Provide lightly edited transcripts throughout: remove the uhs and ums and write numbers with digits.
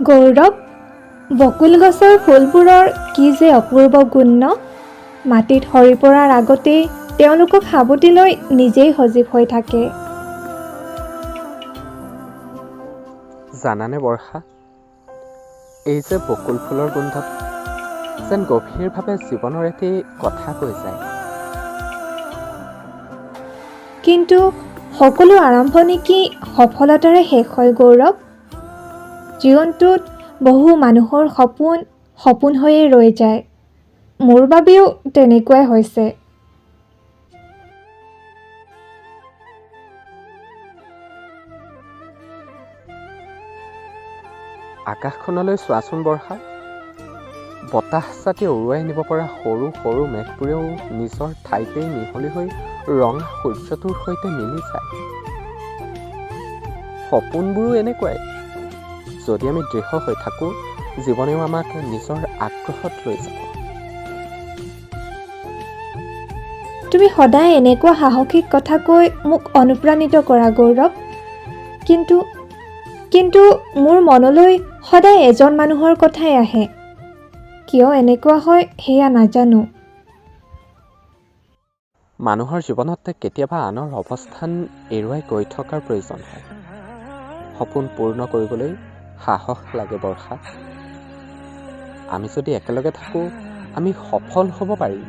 গৌৰৱ, বকুল গছৰ ফুলবোৰৰ কি যে অপূৰ্ব গুণ ন? মাটিত সৰি পৰাৰ আগতেই তেওঁলোকক সাবটি লৈ নিজেই সজীৱ হৈ থাকে। জানানে বৰ্ষা, এই যে বকুল ফুলৰ গোন্ধত যেন গভীৰভাৱে জীৱনৰ এটি কথা কৈ যায়। কিন্তু সকলো আৰম্ভণি কি সফলতাৰে শেষ হয় গৌৰৱ? জীৱনটোত বহু মানুহৰ সপোন হৈয়ে ৰৈ যায়। মোৰ বাবেও তেনেকুৱাই হৈছে। আকাশখনলৈ চোৱাচোন বৰ্ষা, বতাহ ছাতি উৰুৱাই নিব পৰা সৰু সৰু মেঘবোৰেও নিজৰ ঠাইতেই মিহলি হৈ ৰঙা সূৰ্যটোৰ সৈতে মিলি যায়। সপোনবোৰো এনেকুৱাই, যদি আমি দৃঢ় হৈ থাকোঁ, জীৱনেও আমাক নিজৰ আগ্ৰহত লৈ যাব। তুমি সদায় এনেকুৱা সাহসিক কথা কৈ মোক অনুপ্ৰাণিত কৰা গৌৰৱ। কিন্তু মোৰ মনলৈ সদায় এজন মানুহৰ কথাই আহে। কিয় এনেকুৱা হয় সেয়া নাজানো। মানুহৰ জীৱনত কেতিয়াবা আনৰ অৱস্থান এৰুৱাই গৈ থকাৰ প্ৰয়োজন হয়। সপোন পূৰ্ণ কৰিবলৈ সাহস লাগে বৰ্ষা। আমি যদি একেলগে থাকোঁ, আমি সফল হ'ব পাৰিম।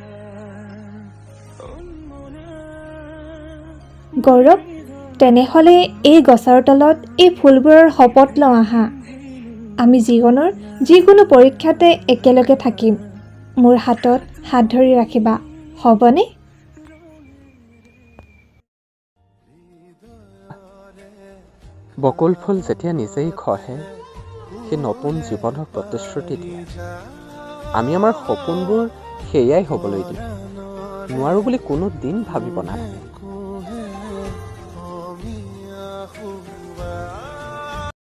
গৌৰৱ, তেনেহ'লে এই গছৰ তলত এই ফুলবোৰৰ শপত লওঁ আহা। আমি জীৱনৰ যিকোনো পৰীক্ষাতে একেলগে থাকিম। মোৰ হাতত হাত ধৰি ৰাখিবা, হ'বনে? বকুল ফুল যেতিয়া নিজেই খহে, সি নতুন জীৱনৰ প্ৰতিশ্ৰুতি দিয়ে। আমি আমাৰ সপোনবোৰ সেয়াই হ'বলৈ দিম। নোৱাৰোঁ বুলি কোনো দিন ভাবিব নালাগে।